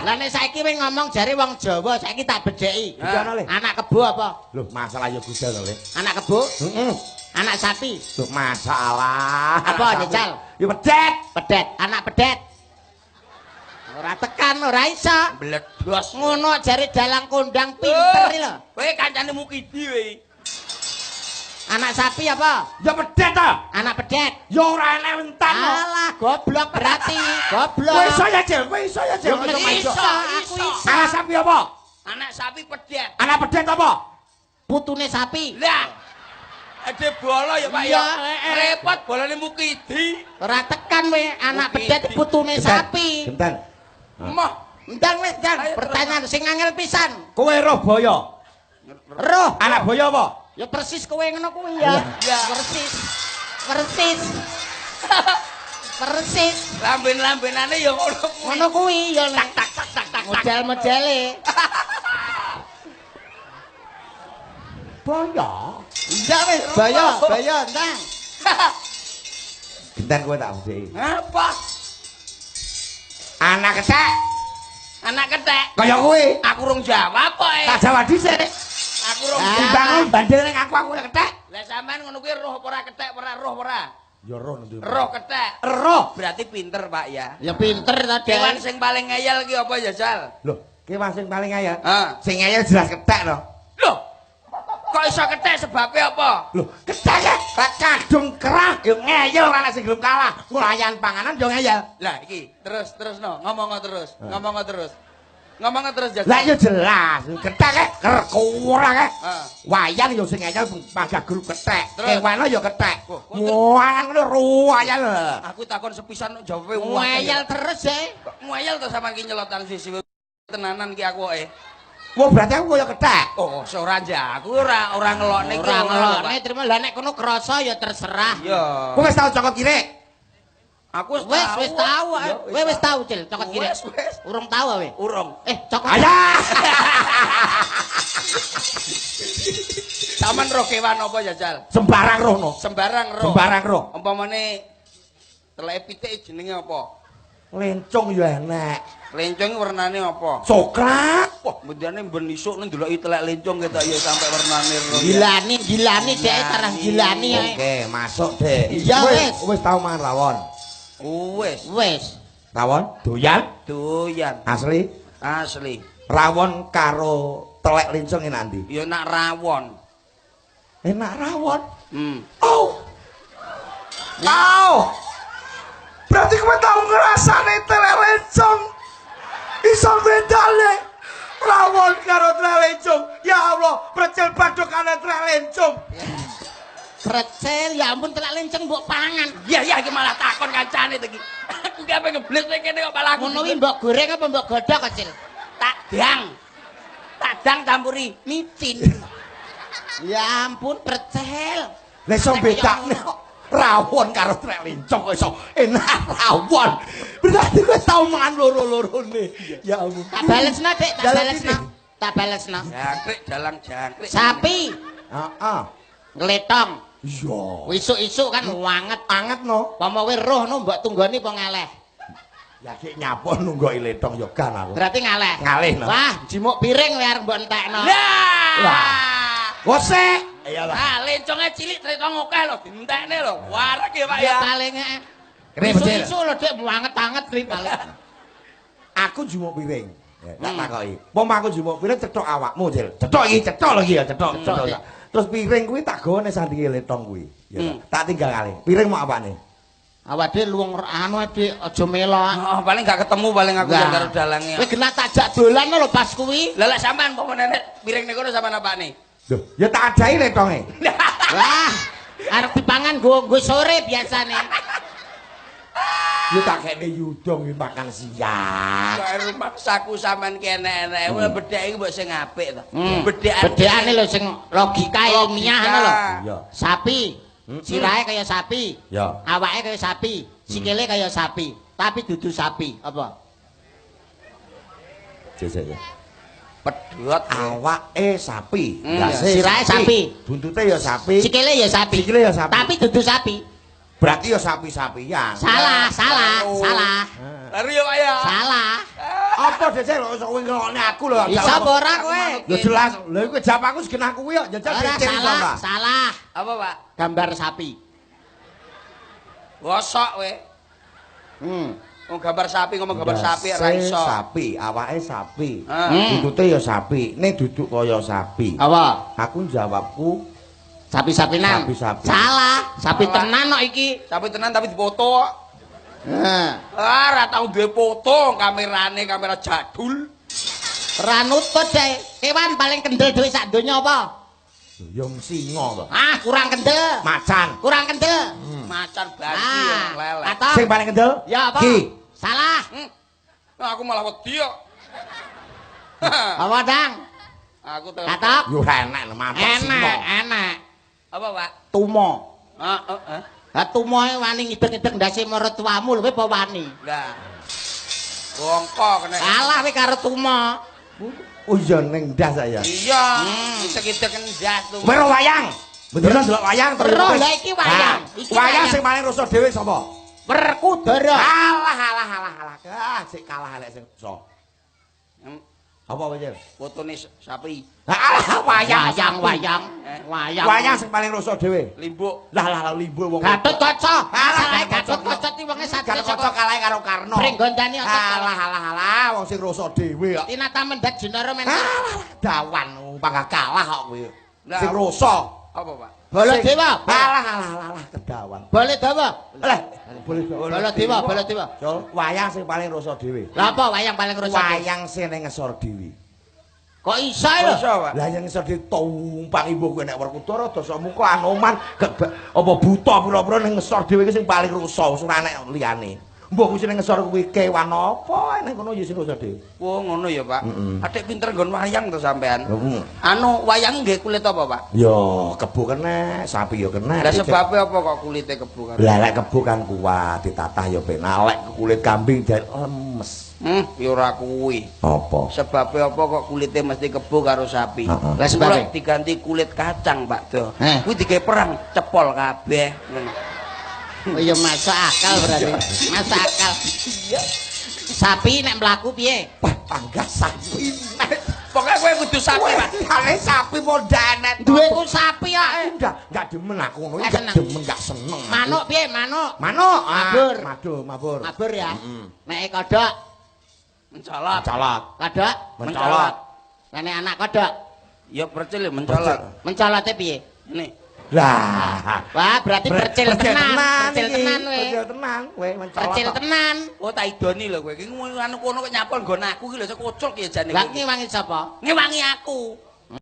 Lah nek saiki wis ngomong jare wong Jawa, saiki tak bedheki. Anak kebo apa? Loh, masalah ya gudel to, Le. Anak kebo? Heeh. Anak sapi. Loh, masalah. Apa jajal? Ya pedet. Pedet, anak pedet. Ora tekan, ora iso. Bledhos. Ngono jare dalang kondang pinter lho. Kowe kancane Mukidi kowe. Anak sapi apa? Ya pedet ta. Anak pedet. Ya ora enek entan. Alah, goblok berarti. Goblok. Kowe iso ya, Jil. Kowe iso ya, Jil. Iso, aku iso. Anak sapi apa? Anak sapi pedet. Anak pedet apa? Putune sapi. Lah. Ade bola ya Pak ya. Repot bolane Mukidi. Ora tekan we, anak pedet putune sapi. Genten. Moh, Ndang wis, Ndang. Pertanyaan sing angel pisan. Kowe roh boyo. Roh. Anak boyo apa? Ya persis kowe ngono kuwi ya. Ya. Persis. Persis. Persis. lamben-lambenane ya ngono kuwi. Ngono kuwi ya Tak tak tak tak tak. model-modele. Boyo. Iya wis, bayo, Ndang. Genten kowe tak bedheki. Apa? Anak ketek. Anak ketek. Kaya kowe. Aku rung jawab kok. Tak jawab dhisik. Aku rung Dibangun bandel ning aku ketek. Lah sampean ngono kuwi roh apa ora ketek ora roh ora? Ya roh nanti. Roh ketek. Roh. Berarti pinter, Pak ya. Ya pinter ta, Kewan Den. sing paling ngeyel ki apa ya, Jal? Loh, kewan sing paling ayat. Ah. Sing ayat jelas ketek to. Loh. Kok iso ketek sebabnya apa? Loh, ketek kak kadung kerah yo ngeyel ana sing gelem kalah. Nglayan panganan yo ngeyel. Lah iki, terus no, ngomong terus. Ngomong terus. Ngomong terus Jal. Lah yo jelas, ketek kurang Ah. Wayang yo sing ngeyel pada grup ketek. Terus? Kewan yo ketek. Oh, Muang ngono ruwayel. Aku takon sepisan jawabe Ngeyel terus ya. Ngeyel to sampean ki nyelotan sisi tenanan ki aku Wah, berarti aku koyo ketek. Oh, ora aku ora ngelokne ki. Ora ngelokne terima lah nek kono krasa ya terserah. Iya. Kowe wis tau cokot kirik? Aku Wis tahu. Kowe wis tahu, Cil, cokot kiri. Wis. Urung tahu kowe. Urung. Cokot. Ayah. Taman roh kewan apa Jajal? Sembarang roh no. Sembarang roh. Sembarang roh. Umpamane teleke pitik jenenge apa? Lencong yo enek. Lencong warnane apa? Coklat. Wah, mendane ben isuk nek ndeloki telek lencong ketok ya sampai warnane roh. Gilani dhek tarah gilani ae. Oke, masuk, Dek. Iya, wis. Wis tau mangan rawon. Wis. Wis. Rawon doyan Doyan. asli. Asli. Rawon karo telek lencong enak ndi? Ya nak rawon. Enak rawon. Oh. Tau. Berarti kowe tau ngrasane telek lencong. Iso bedane rawon karo telek lencong. Ya Allah, precel badokane telek lencong. Precel ya ampun telak lenceng mbok pangan. Ya iki malah takon kancane iki. Aku ki ape ngeblis kene kok malah aku. Ngono kuwi mbok goreng apa mbok godhog kecil? Tadang campuri Micin. Ya ampun precel. Lah iso bedane kok rawon karo telek lencong kok iso enak rawon. Berarti kowe tau mangan loro-lorone. Ya ampun. Tak balesna, Dik, tak balesna. Tak balesna. jangkrik dalang jangkrik. Sapi Heeh. ngletong. Iya. Isuk-isuk kan Anget no. Pama kowe roh no mbok tunggoni apa ngaleh? Ya sik nyapon nunggoki letong yo kan aku. Berarti ngaleh. Ngalih no. Wah, jimuk piring kowe arep mbok entekno. Lah. Gosek. Iyalah. Ah, lenconge cilik tretong akeh lho dientekne lho. Warek ya Pak ya. Ya paling Kene becil. Isuk-isuk lho Dik anget-anget kuwi paling. Aku jumuk piring. Ya, tak takoki. Pom aku jumuk piring cetok awakmu, Cil. Cetok iki ya, cetok. Terus piring kuwi tak gawa ning sandinge letong kuwi. Ya. Tak tinggal kali. Piring mau apane? Awak Dik luwung anu Dik aja melok. Oh, paling gak ketemu paling aku Lah. karo dalange. Kowe kena tajak dolan lho pas kuwi. Lah lek sampean apa nenek piring niku sampean apane? Loh, ya tak adai letonge. Wah, arep dipangan nggo sore biasane. Ya tak kene yudong iki makan siang. Kok rumah saku sampean ki enek-enek. Bedhek iki mbok sing apik to. Bedhekane lho sing logika ilmiah ngono lho. Iya. Sapi, sirahe kaya sapi. Ya. Awake kaya sapi, sikile kaya sapi, tapi dudu sapi. Apa? Jajak ya. Pedhot Awake sapi, Sirahe sapi. buntute ya sapi, Sikile ya sapi. Sikile ya sapi. Tapi dudu sapi. berarti ya sapi-sapian. Salah. Lalu ya Pak ya. Salah. Apa apa Cil iso kowe ngelokne aku lho. Bisa apa ora kowe? Ya jelas. Lha kowe jawab aku segenah kuwi kok jajal Ora Cil salah, salah. Apa, Pak? Gambar sapi. Gosok kowe. Oh gambar sapi ngomong gambar sapi ora iso. Sapi, awake sapi. Heeh. Dudute ya sapi, nek duduk kaya sapi. Apa? Aku jawabku Sapi-sapinan. Sapi-sapi. Salah, sapi tenan kok iki. Sapi tenan tapi dipoto. Heeh. Ora tau duwe foto, kamerane kamera jadul. Ora nutut deh. Kewan paling kendel duwe sak donya apa? Ya singa to. Ah, kurang kendel. Macan. Kurang kendel. Macan basi lele. Katok. Sing paling kendel? Ya apa? Ki. Salah. Nah, aku malah wedi kok. Apa, Dang? Aku tahu. Katok. Yo enak lho mampet singa. Enak. Apa, Pak? Tumo. Heeh. Ha tumoe wani ngideg-ngideg ndase maratuamu lho kowe apa wani? Enggak. Bongko kena. Kalah kowe karo tumo. Oh iya ning ndas saya. Iya. Kita kan jas tuh. Kowe ro wayang. Beneran delok wayang terus. Roh lah iki wayang. Iki Wayang sing paling rasa dhewe sapa? Werkudara. Alah. Sik kalah elek sing rasa. Apa wae? Fotone sapi. Alah wayang. Wayang sing paling rasa dhewe. Limbuk. Lah limbo wong. Gatut kaca. Alah, Gatut kaca iki wonge satria Gatut kaca kalahe karo Karno. Pring gondani otot. Alah, wong sing rasa dhewe kok. Tinata mendat jenara men. Dawan pangga kalah kok kowe. Lah, Sing rasa. Apa, Pak? Bala dewa. Alah, kedawan. Bala dewa. Lah, boleh Bala dewa. Jol, wayang sing paling rasa dhewe. Lah apa wayang paling rusak? Wayang sing ning ngesor dhewe. Kok iso lho? Iso, Pak. Lah yang ngesor ditumpang ibu kowe nek Werkudara dosa muka Anoman apa buta pura-pura ning ngesor dhewe iki sing paling rusak ora nek liyane. Mbah kuwi ning ngesor kuwi kewan apa nek kono ya sing rusak dhewe. Oh, ngono ya, Pak. Adik pinter nggon wayang to sampean. Heeh. Anu wayang nggih kulit apa, Pak? Ya kebo kena, sapi ya kena. Lah sebabnya apa kok kulite kebo kan? Lah lek kebo kan kuat ditatah ya ben. Lek kulit kambing jan lemes. Ya ora kuwi. Apa? Sebabnya apa kok kulitnya mesti kebo karo sapi? Lah sebabnya? Diganti kulit kacang, Pak Do. Heh. Kuwi digawe perang cepol kabeh. Ngono. Oh iya masuk akal berarti. Masuk akal. Sapi nek mlaku piye? Wah, panggah sapi. Pokoknya kowe kudu sapi, Pak. Kale sapi modanet. Duweku sapi ae. Enggak demen aku ngono, Enggak enggak seneng. demen, enggak seneng. Manuk piye manuk? Manuk, Mabur. Mabur. Mabur ya. Nek kodhok, Mencolot. Colot. kodhok, Mencolot. nek anak kodhok, Ya percil ya mencolot. mencolote piye? Ini. Lah. Wah, berarti percil tenan. Percil iki. tenan kowe. Percil tenan kowe mencolot. Percil tenan. Oh tak idoni lho kowe. Iki anu kono kok nyapol nggon aku iki lho sekocok ya jane. Lah ngewangi sapa? Ngewangi aku.